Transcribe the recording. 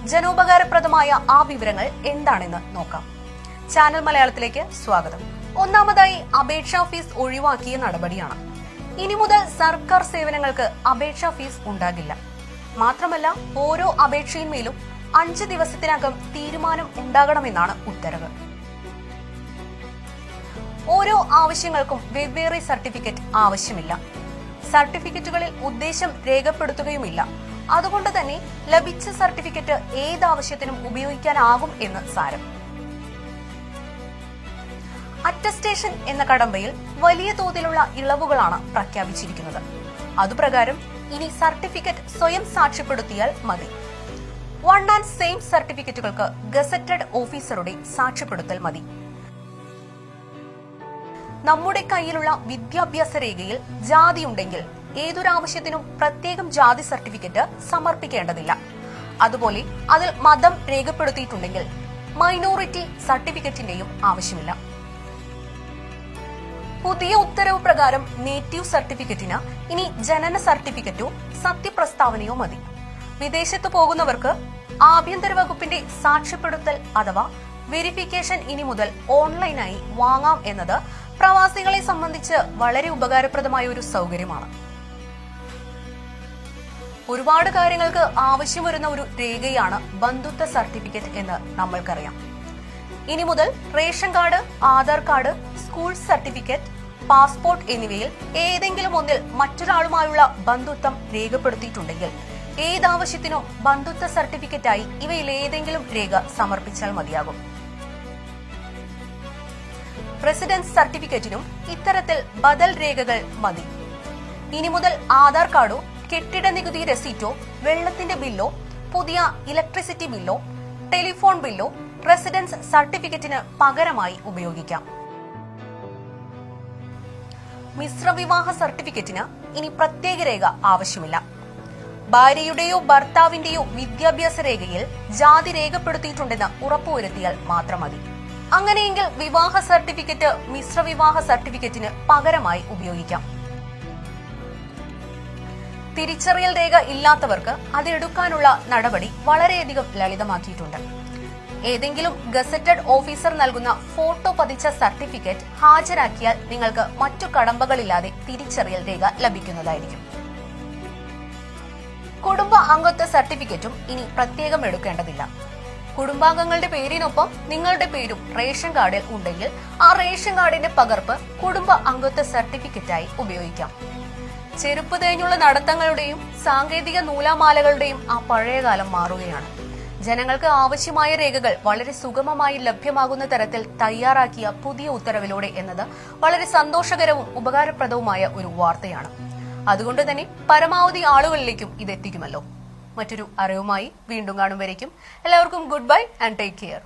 ജനോപകാരപ്രദമായ ആ വിവരങ്ങൾ എന്താണെന്ന് നോക്കാം. ചാനൽ മലയാളത്തിലേക്ക് സ്വാഗതം. ഒന്നാമതായി അപേക്ഷാ ഫീസ് ഒഴിവാക്കിയ നടപടിയാണ്. ഇനി മുതൽ സർക്കാർ സേവനങ്ങൾക്ക് അപേക്ഷാ ഫീസ് ഉണ്ടാകില്ല. മാത്രമല്ല, ഓരോ അപേക്ഷയിന്മേലും 5 ദിവസത്തിനകം തീരുമാനം ഉണ്ടാകണമെന്നാണ് ഉത്തരവ്. ഓരോ ആവശ്യങ്ങൾക്കും വെവ്വേറെ സർട്ടിഫിക്കറ്റ് ആവശ്യമില്ല. സർട്ടിഫിക്കറ്റുകളിൽ ഉദ്ദേശം രേഖപ്പെടുത്തുകയുമില്ല. അതുകൊണ്ട് തന്നെ ലഭിച്ച സർട്ടിഫിക്കറ്റ് ഏതാവശ്യത്തിനും ഉപയോഗിക്കാനാകും എന്ന് സാരം. അറ്റസ്റ്റേഷൻ എന്ന കടമ്പയിൽ വലിയ തോതിലുള്ള ഇളവുകളാണ് പ്രഖ്യാപിച്ചിരിക്കുന്നത്. അതുപ്രകാരം ഇനി സർട്ടിഫിക്കറ്റ് സ്വയം സാക്ഷ്യപ്പെടുത്തിയാൽ മതി. വൺ ആൻഡ് സെയിം സർട്ടിഫിക്കറ്റുകൾക്ക് ഗസറ്റഡ് ഓഫീസറുടെ സാക്ഷ്യപ്പെടുത്തൽ മതി. നമ്മുടെ കയ്യിലുള്ള വിദ്യാഭ്യാസ രേഖയിൽ ജാതിയുണ്ടെങ്കിൽ ഏതൊരാവശ്യത്തിനും പ്രത്യേകം ജാതി സർട്ടിഫിക്കറ്റ് സമർപ്പിക്കേണ്ടതില്ല. അതുപോലെ അതിൽ മതം രേഖപ്പെടുത്തിയിട്ടുണ്ടെങ്കിൽ മൈനോറിറ്റി സർട്ടിഫിക്കറ്റിന്റെയും ആവശ്യമില്ല. പുതിയ ഉത്തരവ് പ്രകാരം നേറ്റീവ് സർട്ടിഫിക്കറ്റിന് ഇനി ജനന സർട്ടിഫിക്കറ്റോ സത്യപ്രസ്താവനയോ മതി. വിദേശത്ത് പോകുന്നവർക്ക് ആഭ്യന്തര വകുപ്പിന്റെ സാക്ഷ്യപ്പെടുത്തൽ അഥവാ വെരിഫിക്കേഷൻ ഇനി മുതൽ ഓൺലൈനായി വാങ്ങാം എന്നത് പ്രവാസികളെ സംബന്ധിച്ച് വളരെ ഉപകാരപ്രദമായ ഒരു സൗകര്യമാണ്. ഒരുപാട് കാര്യങ്ങൾക്ക് ആവശ്യം വരുന്ന ഒരു രേഖയാണ് ബന്ധുത്വ സർട്ടിഫിക്കറ്റ് എന്ന് നമ്മൾക്കറിയാം. ഇനി മുതൽ ration card, Aadhaar card, school certificate, passport എന്നിവയിൽ ഏതെങ്കിലും ഒന്നിൽ മറ്റൊരാളുമായുള്ള ബന്ധുത്വം രേഖപ്പെടുത്തിയിട്ടുണ്ടെങ്കിൽ ഏതാവശ്യത്തിനും ബന്ധുത്വ സർട്ടിഫിക്കറ്റായി ഇവയിൽ ഏതെങ്കിലും രേഖ സമർപ്പിച്ചാൽ മതിയാകും. റെസിഡൻസ് സർട്ടിഫിക്കറ്റിനും ഇത്തരത്തിൽ ബദൽ രേഖകൾ മതി. ഇനി മുതൽ ആധാർ കാർഡോ, കെട്ടിട നികുതി രസീറ്റോ, വെള്ളത്തിന്റെ ബില്ലോ, പുതിയ ഇലക്ട്രിസിറ്റി ബില്ലോ, ടെലിഫോൺ ബില്ലോ റെസിഡൻസ് സർട്ടിഫിക്കറ്റിന് പകരമായി ഉപയോഗിക്കാം. മിശ്രവിവാഹ സർട്ടിഫിക്കറ്റിന് ഇനി പ്രത്യേക രേഖ ആവശ്യമില്ല. ഭാര്യയുടെയോ ഭർത്താവിന്റെയോ വിദ്യാഭ്യാസ രേഖയിൽ ജാതി രേഖപ്പെടുത്തിയിട്ടുണ്ടെന്ന് ഉറപ്പുവരുത്തിയാൽ മാത്രം മതി. അങ്ങനെയെങ്കിൽ വിവാഹ സർട്ടിഫിക്കറ്റ് മിശ്രവിവാഹ സർട്ടിഫിക്കറ്റിന് പകരമായി ഉപയോഗിക്കാം. തിരിച്ചറിയൽ രേഖ ഇല്ലാത്തവർക്ക് അതെടുക്കാനുള്ള നടപടി വളരെയധികം ലളിതമാക്കിയിട്ടുണ്ട്. ഏതെങ്കിലും ഗസറ്റഡ് ഓഫീസർ നൽകുന്ന ഫോട്ടോ പതിച്ച സർട്ടിഫിക്കറ്റ് ഹാജരാക്കിയാൽ നിങ്ങൾക്ക് മറ്റു കടമ്പകളില്ലാതെ തിരിച്ചറിയൽ രേഖ ലഭിക്കുന്നതായിരിക്കും. കുടുംബ അംഗത്വ സർട്ടിഫിക്കറ്റും ഇനി പ്രത്യേകം എടുക്കേണ്ടതില്ല. കുടുംബാംഗങ്ങളുടെ പേരിനൊപ്പം നിങ്ങളുടെ പേരും റേഷൻ കാർഡിൽ ഉണ്ടെങ്കിൽ ആ റേഷൻ കാർഡിന്റെ പകർപ്പ് കുടുംബ അംഗത്വ സർട്ടിഫിക്കറ്റായി ഉപയോഗിക്കാം. ചെരുപ്പ് തേഞ്ഞുള്ള നടത്തങ്ങളുടെയും സാങ്കേതിക നൂലാമാലകളുടെയും ആ പഴയകാലം മാറുകയാണ്. ജനങ്ങൾക്ക് ആവശ്യമായ രേഖകൾ വളരെ സുഗമമായി ലഭ്യമാകുന്ന തരത്തിൽ തയ്യാറാക്കിയ പുതിയ ഉത്തരവിലൂടെ എന്നത് വളരെ സന്തോഷകരവും ഉപകാരപ്രദവുമായ ഒരു വാർത്തയാണ്. അതുകൊണ്ട് തന്നെ പരമാവധി ആളുകളിലേക്കും ഇത് എത്തിക്കുമല്ലോ. മറ്റൊരു അറിവുമായി വീണ്ടും കാണും വരേക്കും എല്ലാവർക്കും good bye and take care.